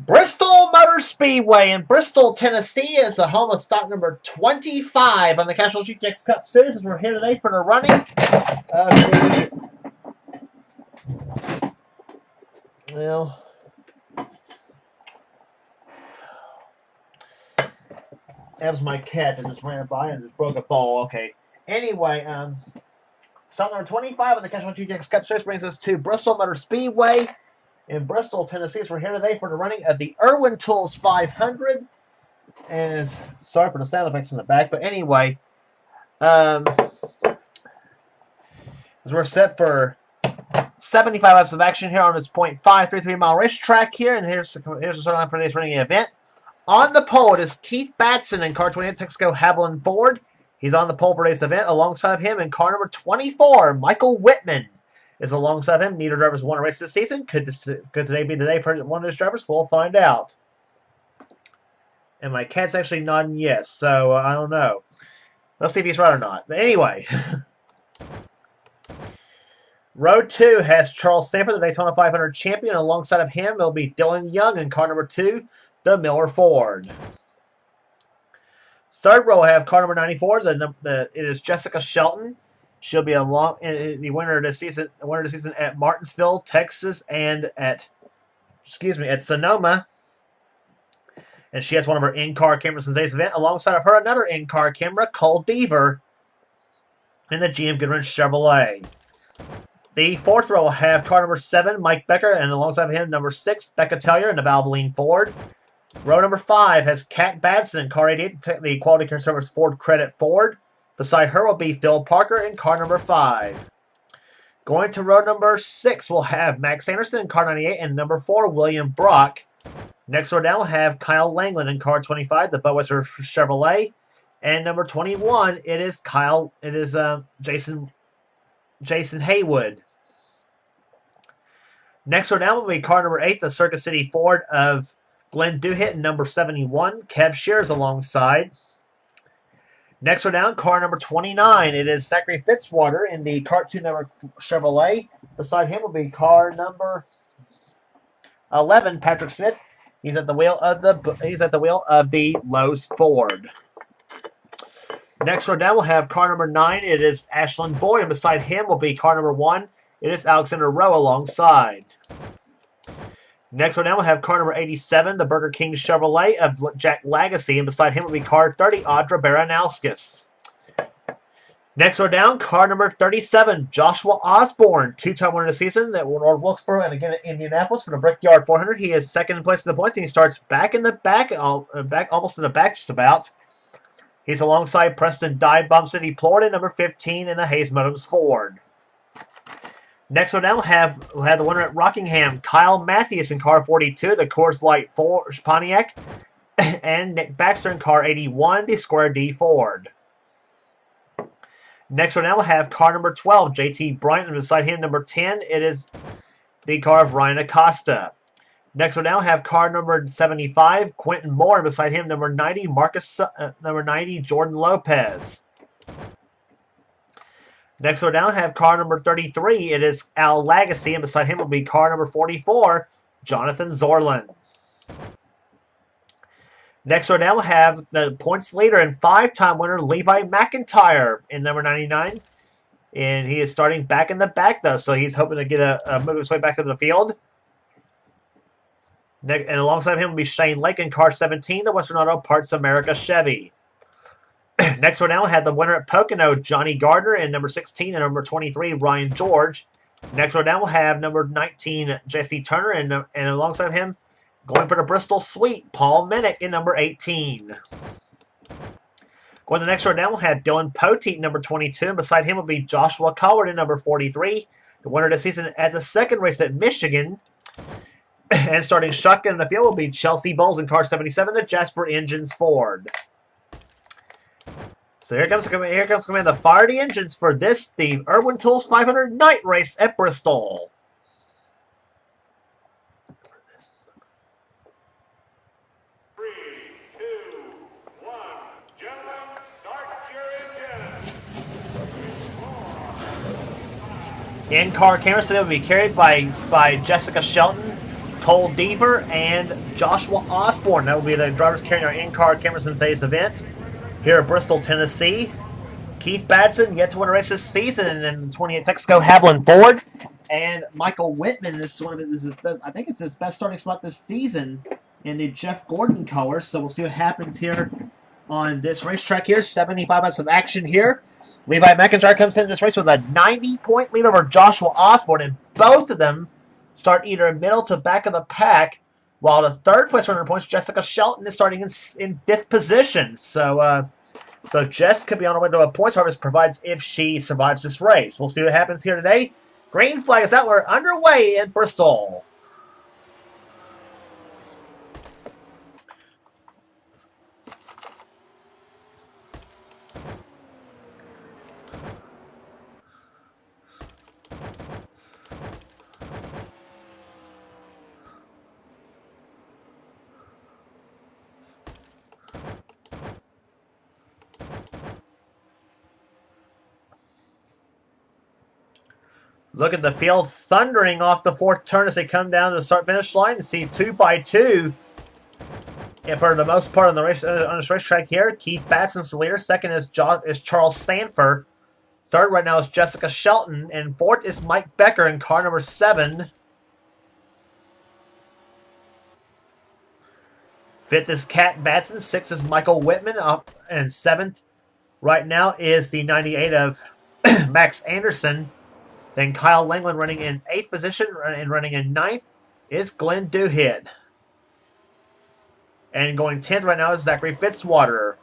Bristol Motor Speedway in Bristol, Tennessee is the home of stock number 25 on the Castrol GTX Cup Series. As we're here today for the running of the... Well... That was my cat that just ran by and just broke a ball. Okay. Anyway, stock number 25 on the Castrol GTX Cup Series brings us to Bristol Motor Speedway in Bristol, Tennessee. So we're here today for the running of the Irwin Tools 500. And sorry for the sound effects in the back, but anyway, as we're set for 75 laps of action here on this .533 mile racetrack here, and here's the start line for today's running event. On the pole, it is Keith Batson in car 28 Texaco Haviland Ford. He's on the pole for today's event. Alongside of him in car number 24, Michael Whitman is alongside of him. Neither driver's won a race this season. Could today be the day for one of those drivers? We'll find out. And my cat's actually nodding yes, so I don't know. Let's see if he's right or not. But anyway. Row 2 has Charles Sanford, the Daytona 500 champion. Alongside of him, it'll be Dylan Young in car number 2, the Miller Ford. Third row, I have car number 94. It is Jessica Shelton. She'll be the winner this season at Martinsville, Texas, and at Sonoma. And she has one of her in-car cameras in today's event. Alongside of her, another in-car camera, Cole Deaver, in the GM Goodwrench Chevrolet. The fourth row will have car number 7, Mike Becker, and alongside of him, number 6, Becca Tellier in the Valvoline Ford. Row number 5 has Kat Badson in car 88, the Quality Care Service Ford Credit Ford. Beside her will be Phil Parker in car number 5. Going to row number 6, we'll have Max Anderson in car 98 and number 4, William Brock. Next row down, we'll have Kyle Langland in car 25, the Budweiser Chevrolet. And number 21, it is Jason Haywood. Next row down will be car number 8, the Circuit City Ford of Glenn Duhit, and number 71, Kev Shears alongside. Next row down, car number 29, it is Zachary Fitzwater in the Kart 2 number Chevrolet. Beside him will be car number 11, Patrick Smith. He's at the wheel of the Lowe's Ford. Next row down, we'll have car number 9. It is Ashland Boyd, and beside him will be car number 1. It is Alexander Rowe alongside. Next row down, we'll have car number 87, the Burger King Chevrolet of Jack Lagacy, and beside him will be car 30, Audra Baranowskis. Next row down, car number 37, Joshua Osborne, two-time winner of the season at Wilkesboro and again at Indianapolis for the Brickyard 400. He is second in place in the points, and he starts back in the back, almost in the back just about. He's alongside Preston Dye, Bomb City, Florida, number 15 in the Hayes Motoms Ford. Next row down, we'll have the winner at Rockingham, Kyle Matthews in car 42, the Coors Light Pontiac, and Nick Baxter in car 81, the Square D Ford. Next row down, we'll have car number 12, JT Bryant, and beside him, number 10, it is the car of Ryan Acosta. Next row down, we'll have car number 75, Quentin Moore, and beside him, number 90, number 90, Jordan Lopez. Next row down, have car number 33. It is Al Lagacy, and beside him will be car number 44, Jonathan Zorlin. Next row down, we'll have the points leader and 5-time winner Levi McIntyre in number 99. And he is starting back in the back, though, so he's hoping to get move his way back into the field. And alongside him will be Shane Lake in car 17, the Western Auto Parts America Chevy. Next one now, we'll have the winner at Pocono, Johnny Gardner, and number 16 and number 23, Ryan George. Next one down, we'll have number 19, Jesse Turner, and alongside him, going for the Bristol Suite, Paul Minnick in number 18. Going to the next row down, we'll have Dylan Poteet, number 22, and beside him will be Joshua Coward in number 43. The winner this season at the second race at Michigan. And starting shotgun in the field will be Chelsea Bowles in car 77, the Jasper Engines Ford. So here comes the fire the engines for the Irwin Tools 500 night race at Bristol. 3, 2, 1, gentlemen, start your engine. In-car cameras today will be carried by Jessica Shelton, Cole Deaver and Joshua Osborne. That will be the drivers carrying our in-car cameras in today's event here at Bristol, Tennessee. Keith Badson yet to win a race this season in the 28 Texaco Haviland Ford. And Michael Whitman, this is one of his best, I think it's his best starting spot this season in the Jeff Gordon colors. So we'll see what happens here on this racetrack here. 75 laps of action here. Levi McIntyre comes in this race with a 90-point lead over Joshua Osborne, and both of them start either middle to back of the pack, while the third place runner points, Jessica Shelton, is starting in fifth position. So Jess could be on her way to a points harvest, provides if she survives this race. We'll see what happens here today. Green flag is out. We're underway in Bristol. Look at the field thundering off the fourth turn as they come down to the start-finish line. You see 2 by 2. And for the most part on the race on this racetrack here, Keith Batson's the leader. Second is Charles Sanford. Third right now is Jessica Shelton. And fourth is Mike Becker in car number 7. Fifth is Kat Batson. Sixth is Michael Whitman. Up and seventh right now is the 98 of Max Anderson. Then Kyle Langland running in 8th position, and running in 9th is Glenn Duhit. And going 10th right now is Zachary Fitzwater.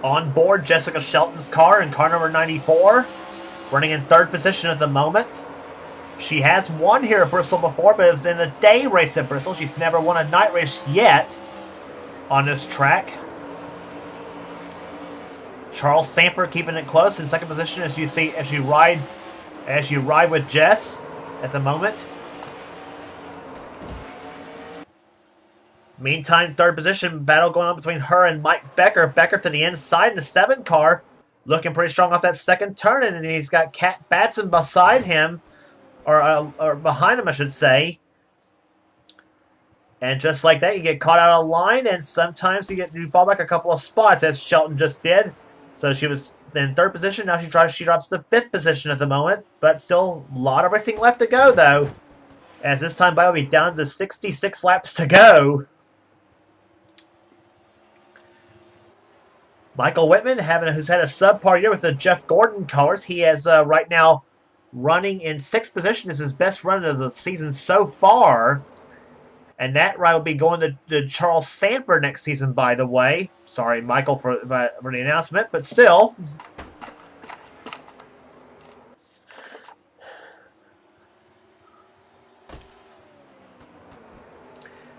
On board, Jessica Shelton's car in car number 94. Running in 3rd position at the moment. She has won here at Bristol before, but it was in a day race at Bristol. She's never won a night race yet on this track. Charles Sanford keeping it close in 2nd position as you ride with Jess at the moment. Meantime, 3rd position battle going on between her and Mike Becker. Becker to the inside in the 7 car. Looking pretty strong off that 2nd turn, and he's got Kat Batson beside him, or behind him, I should say. And just like that, you get caught out of line, and sometimes you fall back a couple of spots, as Shelton just did. So she was in 3rd position. Now she drops to 5th position at the moment, but still a lot of racing left to go, though. As this time by will be down to 66 laps to go. Michael Whitman, who's had a subpar year with the Jeff Gordon colors. He is right now running in 6th position. Is his best run of the season so far. And that ride will be going to Charles Sanford next season, by the way. Sorry, Michael, for the announcement, but still.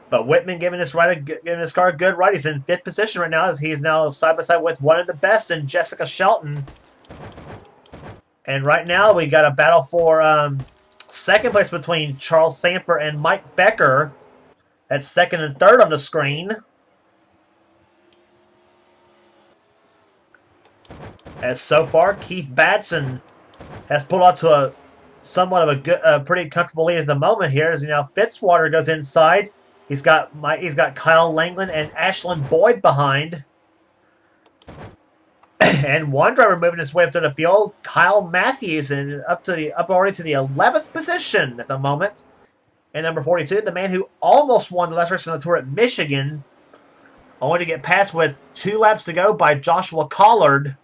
But Whitman giving this car a good ride. He's in 5th position right now, as he is now side by side with one of the best in Jessica Shelton. And right now we got a battle for 2nd place between Charles Sanford and Mike Becker. That's 2nd and 3rd on the screen. As so far, Keith Batson has pulled out to somewhat of a pretty comfortable lead at the moment here. As Fitzwater goes inside. He's got Kyle Langland and Ashlyn Boyd behind. And one driver moving his way up to the field, Kyle Matthews, and up already to the 11th position at the moment. And number 42, the man who almost won the last race on the tour at Michigan, only to get passed with 2 laps to go by Joshua Collard.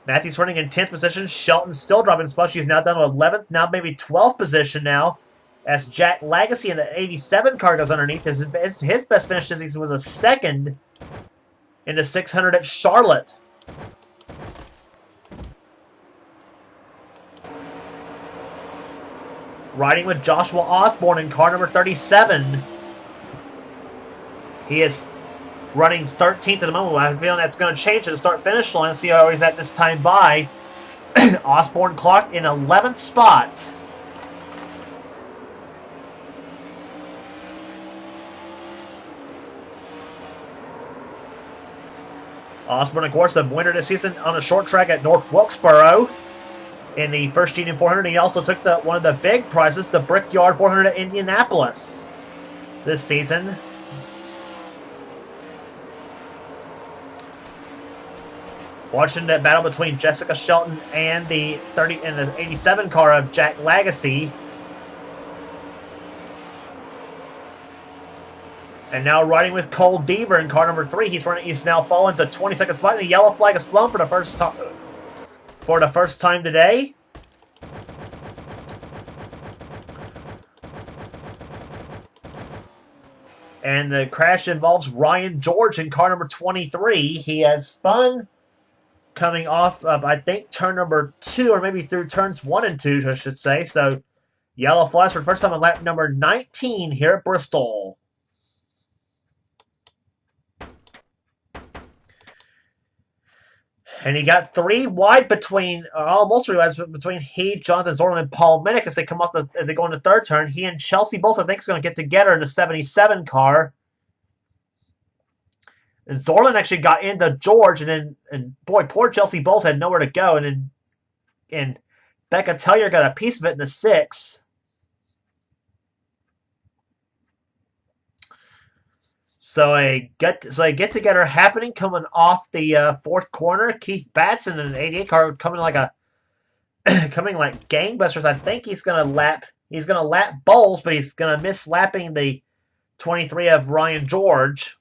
Matthews running in 10th position. Shelton still dropping spots. She's now down to 11th, now maybe 12th position now. As Jack Lagacy in the 87 car goes underneath. His best finish this season was a 2nd in the 600 at Charlotte. Riding with Joshua Osborne in car number 37. He is running 13th at the moment. I have a feeling that's going to change at the start-finish line. See how he's at this time by. Osborne clocked in 11th spot. Osborne, of course, the winner this season on a short track at North Wilkesboro in the first GT 400. He also took one of the big prizes, the Brickyard 400 at Indianapolis this season. Watching that battle between Jessica Shelton and the 87 car of Jack Legacy. And now riding with Cole Deaver in car number 3. He's now fallen to 22nd spot, and the yellow flag is flown for the first time today. And the crash involves Ryan George in car number 23. He has spun coming off of, I think, turn number 2, or maybe through turns 1 and 2, I should say. So, yellow flash for the first time on lap number 19 here at Bristol. And he got 3 wide between, almost 3 wide between he, Jonathan Zorlin, and Paul Minnick as they come off as they go into third turn. He and Chelsea Bolts, I think, is going to get together in the 77 car. And Zorlin actually got into George, and boy, poor Chelsea Bolts had nowhere to go. And Becca Tellier got a piece of it in the 6. So a get together happening coming off the fourth corner. Keith Batson in an 88 car coming like gangbusters. I think he's gonna lap Bowles, but he's gonna miss lapping the 23 of Ryan George.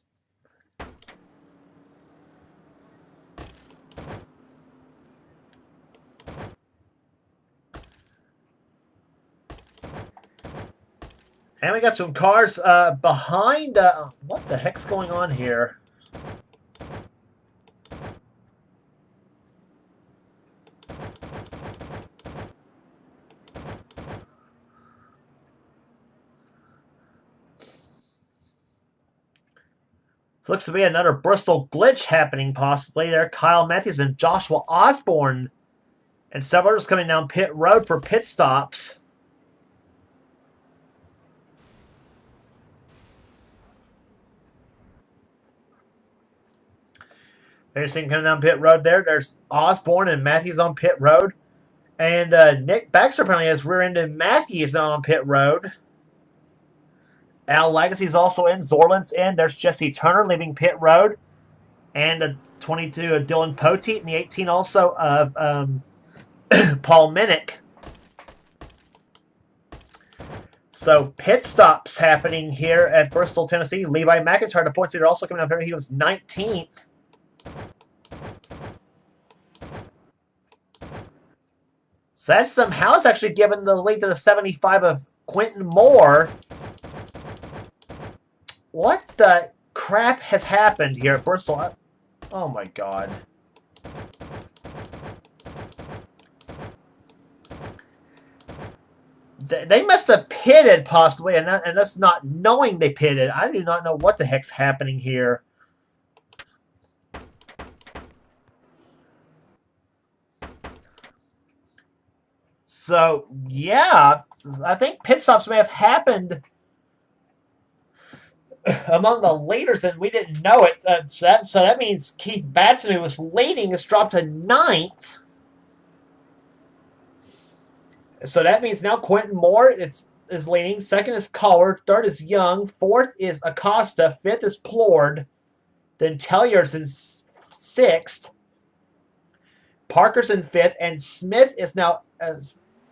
And we got some cars behind. What the heck's going on here? So looks to be another Bristol glitch happening possibly there. Kyle Matthews and Joshua Osborne and several others coming down pit road for pit stops. There's him coming down pit road there. There's Osborne and Matthews on pit road. And Nick Baxter apparently has rear-ended Matthews now on pit road. Al Legacy's also in. Zorlin's in. There's Jesse Turner leaving pit road. And the 22 of Dylan Poteet. And the 18 also of Paul Minnick. So pit stops happening here at Bristol, Tennessee. Levi McIntyre, the points leader, also coming up here. He was 19th. So that somehow is actually given the lead to the 75 of Quentin Moore. What the crap has happened here at Bristol? Oh my god. They must have pitted possibly, and us not knowing they pitted. I do not know what the heck's happening here. So, yeah, I think pit stops may have happened among the leaders, and we didn't know it. So that means Keith Batson, who was leading, has dropped to 9th. So that means now Quentin Moore is leading. 2nd is Collard. 3rd is Young. 4th is Acosta. 5th is Plord. Then Tellier's in 6th. Parker's in 5th. And Smith is now...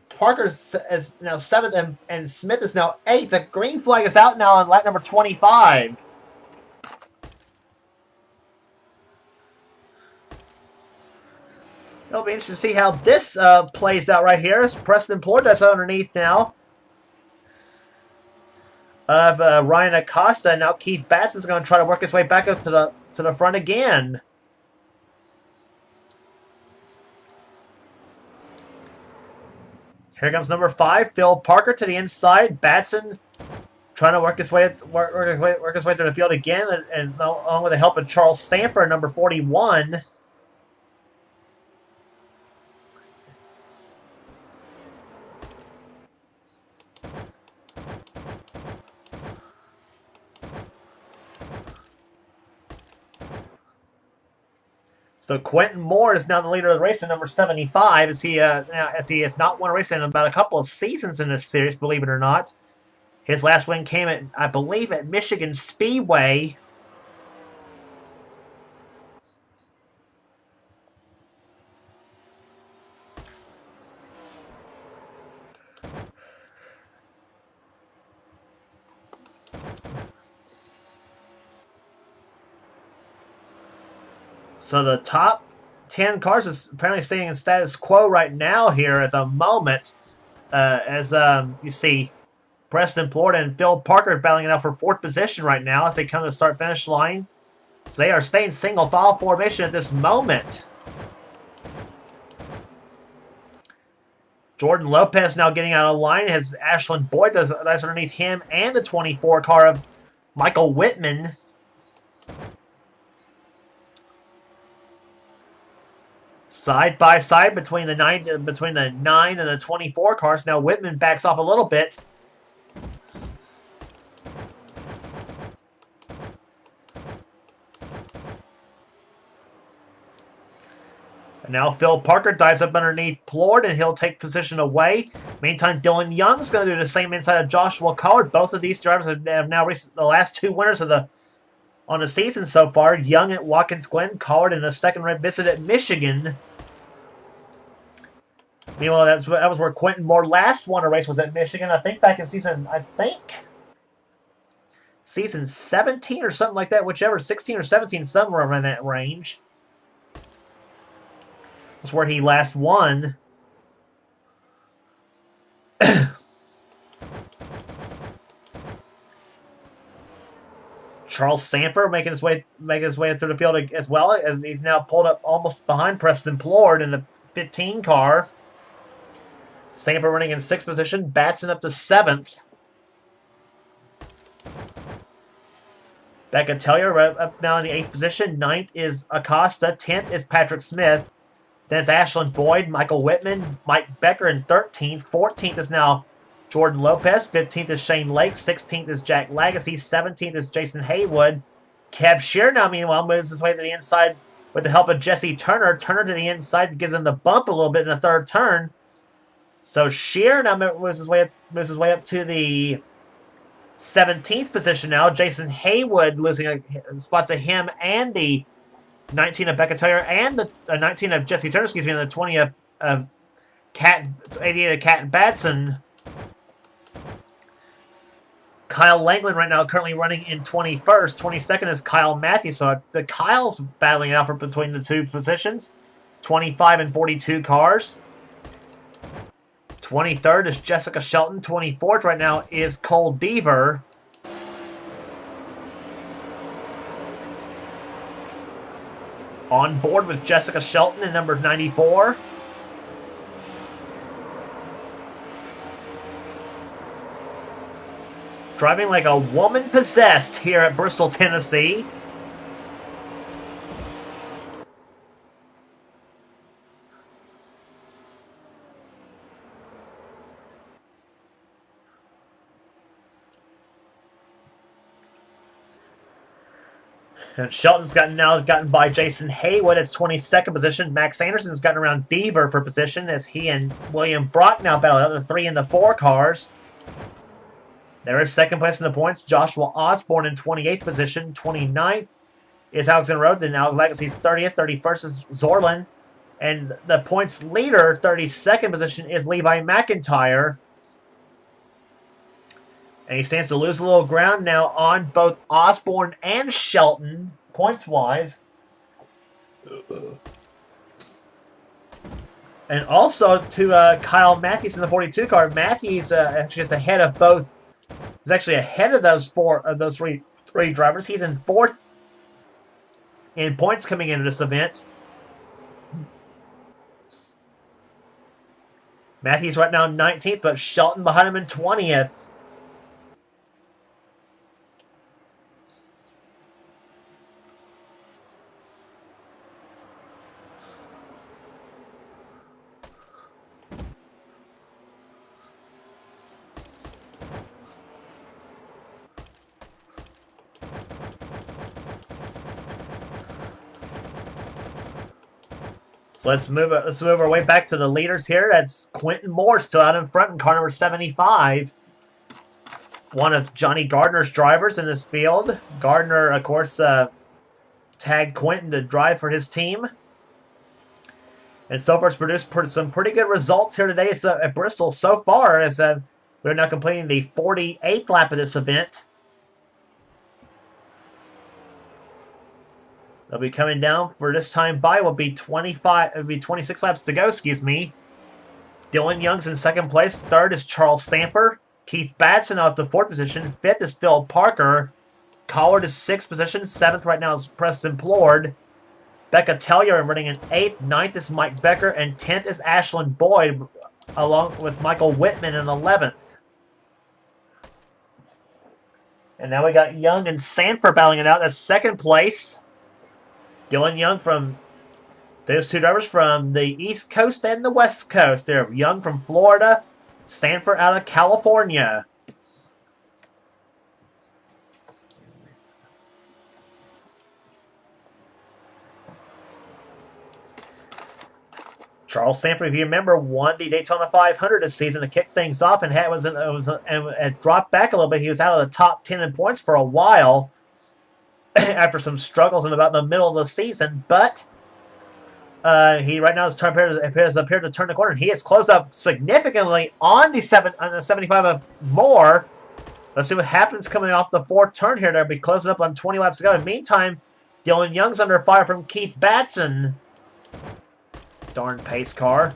Parker's is now 7th, and Smith is now 8th. The green flag is out now on lap number 25. It'll be interesting to see how this plays out right here. Preston Plord that's underneath now of Ryan Acosta. Now Keith Batson's going to try to work his way back up to the front again. Here comes number 5, Phil Parker to the inside. Batson trying to work his way through the field again, and along with the help of Charles Stanford, number 41. So Quentin Moore is now the leader of the race at number 75, as he has not won a race in about a couple of seasons in this series, believe it or not. His last win came at, I believe, at Michigan Speedway. So the top 10 cars is apparently staying in status quo right now here at the moment. As you see, Preston Plord and Phil Parker battling it out for 4th position right now as they come to the start-finish line. So they are staying single file formation at this moment. Jordan Lopez now getting out of line as Ashlyn Boyd does underneath him and the 24 car of Michael Whitman. Side by side between the 9 and the 24 cars. Now Whitman backs off a little bit. And now Phil Parker dives up underneath Plord, and he'll take position away. Meantime, Dylan Young's going to do the same inside of Joshua Collard. Both of these drivers have now reached the last 2 winners on the season so far. Young at Watkins Glen, Collard in a second red visit at Michigan. Meanwhile, that was where Quentin Moore last won a race, was at Michigan. I think back in season 17 or something like that, whichever, 16 or 17, somewhere around that range. That's where he last won. Charles Samper making his way through the field as well, as he's now pulled up almost behind Preston Plord in the 15 car. Samper running in 6th position, Batson up to 7th. Becca Tellier up now in the 8th position. 9th is Acosta. 10th is Patrick Smith. Then it's Ashlyn Boyd, Michael Whitman, Mike Becker in 13th. 14th is now Jordan Lopez. 15th is Shane Lake. 16th is Jack Lagacy. 17th is Jason Haywood. Kev Shear now, meanwhile, moves his way to the inside with the help of Jesse Turner. Turner to the inside gives him the bump a little bit in the 3rd turn. So Shear now moves his way up to the 17th position now. Jason Haywood losing a spot to him and the 19 of Becca Taylor and the 19 of Jesse Turner, and the 20 of 88 of Cat Batson. Kyle Langland right now currently running in 21st. 22nd is Kyle Matthews. So the Kyle's battling out for between the 2 positions. 25 and 42 cars. 23rd is Jessica Shelton. 24th right now is Cole Deaver. On board with Jessica Shelton in number 94. Driving like a woman possessed here at Bristol, Tennessee. And Shelton's gotten by Jason Haywood as 22nd position. Max Anderson's gotten around Deaver for position as he and William Brock now battle out the 3 and the 4 cars. There is 2nd place in the points. Joshua Osborne in 28th position. 29th is Alexander Road. Then Alex Legacy's 30th. 31st is Zorlin. And the points leader, 32nd position, is Levi McIntyre. And he stands to lose a little ground now on both Osborne and Shelton, points-wise. And also to Kyle Matthews in the 42 car. Matthews actually is ahead of both. He's actually ahead of those three drivers. He's in 4th in points coming into this event. Matthews right now 19th, but Shelton behind him in 20th. So let's move our way back to the leaders here. That's Quentin Moore still out in front in car number 75. One of Johnny Gardner's drivers in this field. Gardner, of course, tagged Quentin to drive for his team. And so far, it's produced some pretty good results here today at Bristol so far, as we're now completing the 48th lap of this event. They'll be coming down for this time by. Will be 26 laps to go. Excuse me. Dylan Young's in second place. Third is Charles Samper. Keith Batson out to fourth position. Fifth is Phil Parker. Collard is sixth position. Seventh right now is Preston Plord. Becca Tellier running in eighth. Ninth is Mike Becker. And 10th is Ashlyn Boyd, along with Michael Whitman in 11th. And now we got Young and Sanford battling it out. That's second place. Dylan Young from those two drivers from the East Coast and the West Coast. They're Young from Florida, Sanford out of California. Charles Sanford, if you remember, won the Daytona 500 this season to kick things off, and had dropped back a little bit. He was out of the top 10 in points for a while after some struggles in about the middle of the season, but he right now appears to turn the corner. And he has closed up significantly on the 75 of Moore. Let's see what happens coming off the fourth turn here. They'll be closing up on 20 laps to go. In the meantime, Dylan Young's under fire from Keith Batson. Darn pace car.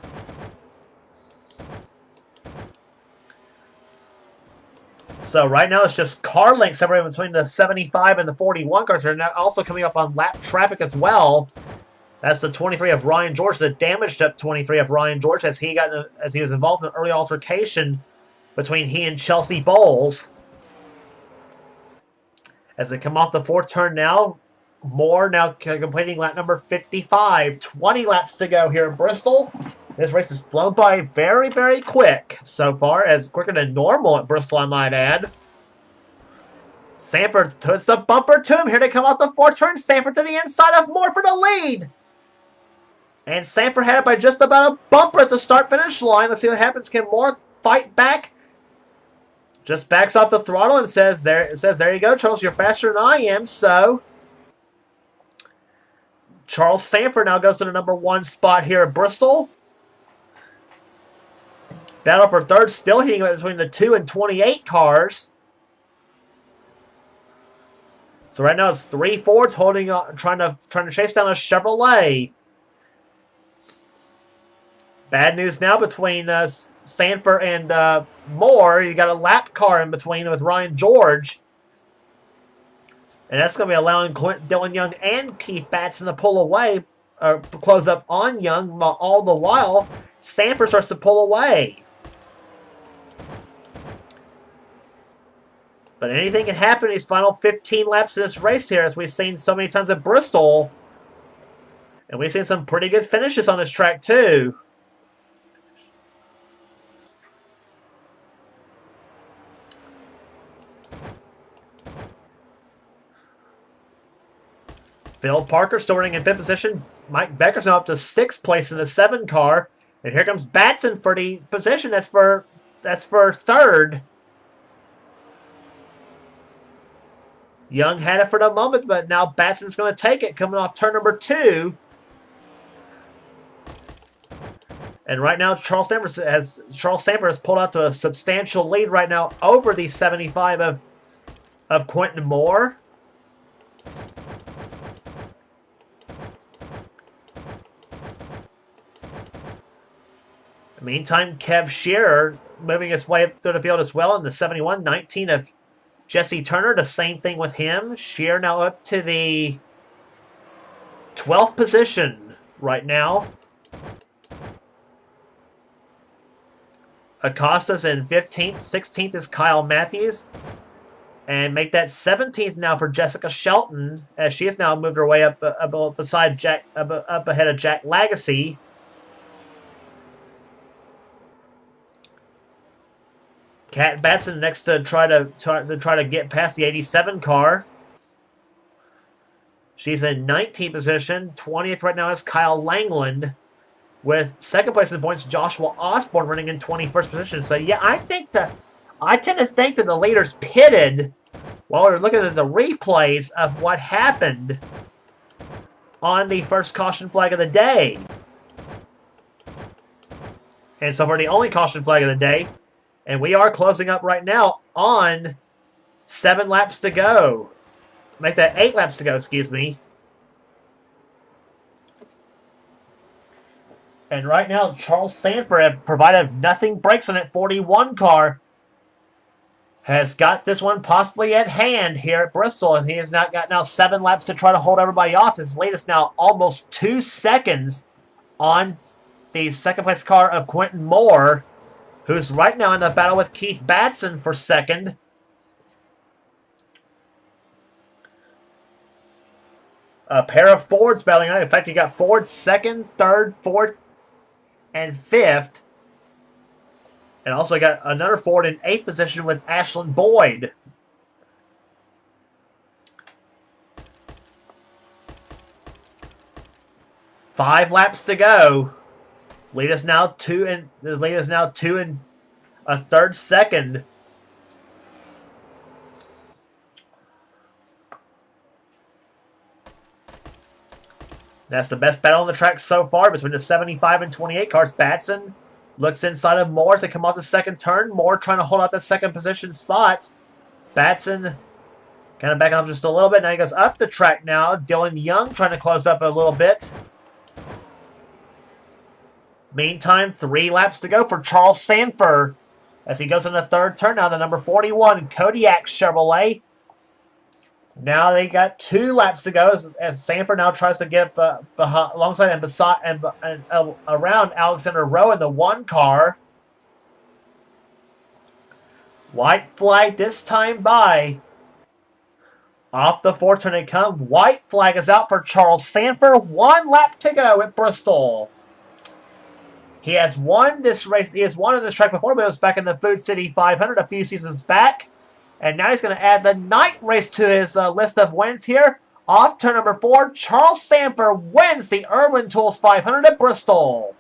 So right now it's just car length separating between the 75 and the 41 cars. They're now also coming up on lap traffic as well. That's the 23 of Ryan George, the damaged up 23 of Ryan George, as he was involved in an early altercation between he and Chelsea Bowles. As they come off the fourth turn now, Moore now completing lap number 55. 20 laps to go here in Bristol. This race has flown by very, very quick so far, as quicker than normal at Bristol, I might add. Sanford puts the bumper to him. Here they come off the fourth turn. Sanford to the inside of Moore for the lead. And Sanford had it by just about a bumper at the start-finish line. Let's see what happens. Can Moore fight back? Just backs off the throttle and says, there you go, Charles, you're faster than I am, so Charles Sanford now goes to the number one spot here at Bristol. Battle for third, still heating up between the 2 and 28 cars. So right now it's 3 Fords holding on, trying to chase down a Chevrolet. Bad news now between Sanford and Moore. You got a lap car in between with Ryan George. And that's going to be allowing Dylan Young and Keith Batson to pull away, or close up on Young, all the while Sanford starts to pull away. But anything can happen in these final 15 laps of this race here, as we've seen so many times at Bristol. And we've seen some pretty good finishes on this track, too. Phil Parker still running in fifth position. Mike Becker's now up to sixth place in the 7 car. And here comes Batson for the position. That's for third. Young had it for the moment, but now Batson's going to take it, coming off turn number 2. And right now, Charles Sanford has pulled out to a substantial lead right now over the 75 of Quentin Moore. Meantime, Kev Shearer moving his way up through the field as well in the 71. 19 of Jesse Turner, the same thing with him. Shearer now up to the 12th position right now. Acosta's in 15th. 16th is Kyle Matthews. And make that 17th now for Jessica Shelton, as she has now moved her way up beside Jack, up ahead of Jack Lagacy. Kat Batson next to try to get past the 87 car. She's in 19th position. 20th right now is Kyle Langland. with second place in the points, Joshua Osborne running in 21st position. So yeah, I tend to think that the leaders pitted while we were looking at the replays of what happened on the first caution flag of the day. And so for the only caution flag of the day, and we are closing up right now on 7 laps to go. Make that 8 laps to go, excuse me. And right now, Charles Sanford, provided nothing breaks on it, 41 car, has got this one possibly at hand here at Bristol. And he has got 7 laps to try to hold everybody off. His lead is now almost 2 seconds on the second place car of Quentin Moore, who's right now in the battle with Keith Batson for second. A pair of Fords battling out. In fact, you got Ford second, third, fourth, and fifth. And also got another Ford in 8th position with Ashlyn Boyd. Five laps to go. Lead is now 2 and a third second. That's the best battle on the track so far between the 75 and 28 cars. Batson looks inside of Moore as they come off the second turn. Moore trying to hold out that second position spot. Batson kind of backing off just a little bit. Now he goes up the track now. Dylan Young trying to close up a little bit. Meantime, 3 laps to go for Charles Sanford as he goes in the third turn. Now the number 41 Kodiak Chevrolet. Now they got 2 laps to go as Sanford now tries to get alongside and around Alexander Rowe in the 1 car. White flag this time by. Off the 4th turn they come. White flag is out for Charles Sanford. 1 lap to go at Bristol. He has won this race. He has won on this track before, but it was back in the Food City 500 a few seasons back. And now he's going to add the night race to his list of wins here. Off turn number 4, Charles Sanford wins the Irwin Tools 500 at Bristol.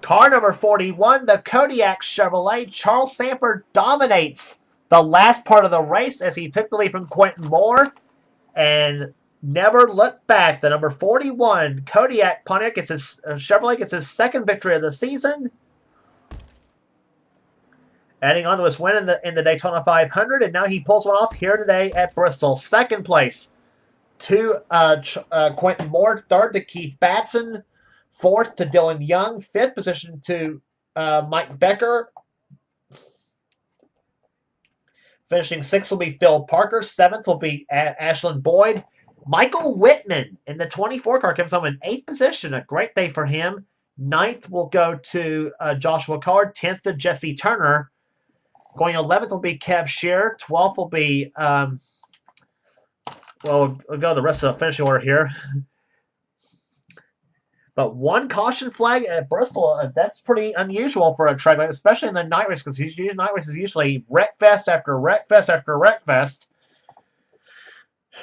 Car number 41, the Kodiak Chevrolet. Charles Sanford dominates the last part of the race as he took the lead from Quentin Moore and never looked back. The number 41 Kodiak Pontiac Chevrolet gets his second victory of the season, adding on to his win in the Daytona 500, and now he pulls one off here today at Bristol. Second place to Quentin Moore, third to Keith Batson, fourth to Dylan Young, fifth position to Mike Becker. Finishing 6th will be Phil Parker. 7th will be Ashlyn Boyd. Michael Whitman in the 24 car comes home in 8th position. A great day for him. 9th will go to Joshua Card. 10th to Jesse Turner. Going 11th will be Kev Shearer. 12th will be, we'll go the rest of the finishing order here. But 1 caution flag at Bristol, that's pretty unusual for a track, especially in the night race, because night race is usually wreck fest after wreck fest after wreck fest.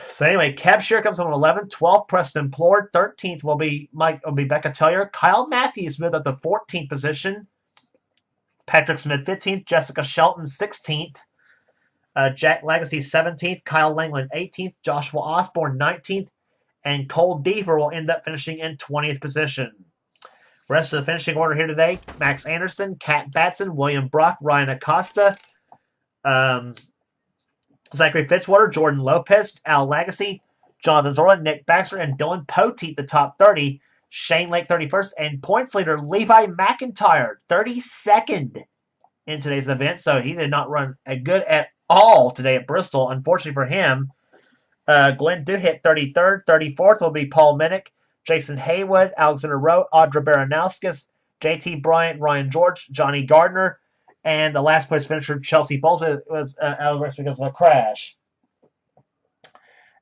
So anyway, Kev Shearer comes on 11th, 12th Preston Plord, 13th will be Becca Tellier. Kyle Matthews moved up to 14th position. Patrick Smith 15th, Jessica Shelton 16th, Jack Legacy 17th, Kyle Langland 18th, Joshua Osborne 19th, and Cole Deaver will end up finishing in 20th position. Rest of the finishing order here today: Max Anderson, Kat Batson, William Brock, Ryan Acosta, Zachary Fitzwater, Jordan Lopez, Al Legacy, Jonathan Zorla, Nick Baxter, and Dylan Poteet, the top 30. Shane Lake 31st, and points leader Levi McIntyre 32nd in today's event. So he did not run a good at all today at Bristol, unfortunately for him. Glenn Duhit 33rd, 34th will be Paul Minnick, Jason Haywood, Alexander Rowe, Audra Baranowskis, JT Bryant, Ryan George, Johnny Gardner, and the last place finisher Chelsea Bowles was out of the race because of a crash.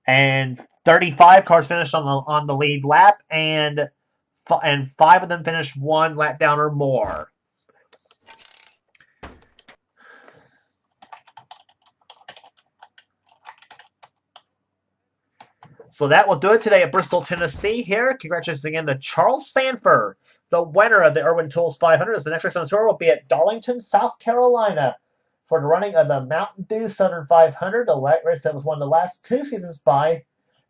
And 35 cars finished on the lead lap, and 5 of them finished 1 lap down or more. So that will do it today at Bristol, Tennessee here. Congratulations again to Charles Sanford, the winner of the Irwin Tools 500. As the next race on the tour will be at Darlington, South Carolina for the running of the Mountain Dew Southern 500, the race that was won the last 2 seasons by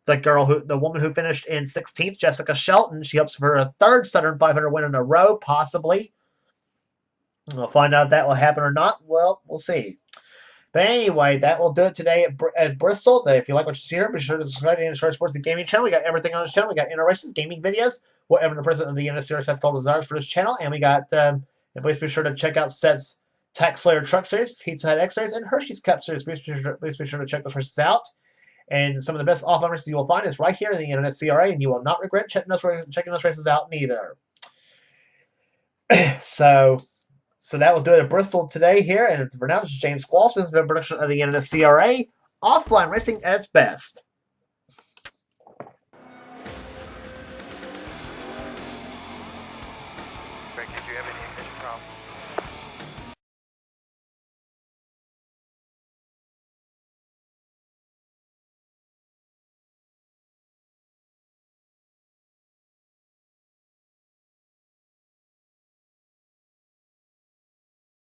the woman who finished in 16th, Jessica Shelton. She hopes for a 3rd Southern 500 win in a row, possibly. We'll find out if that will happen or not. Well, we'll see. But anyway, that will do it today at Bristol. If you like what you see here, be sure to subscribe to NNSCRA Sports, the gaming channel. We got everything on this channel. We got inner races, gaming videos, whatever the president of the NNSCRA has called desires for this channel. And we got, and please be sure to check out Seth's Tax Slayer Truck Series, Pizza Hut X Series, and Hershey's Cup Series. Please be sure to check those races out. And some of the best offline races you will find is right here in the NNSCRA, and you will not regret checking those races out neither. So that will do it at Bristol today here. And for now, this is James Clausen, the production of the NNSCRA. Offline racing at its best.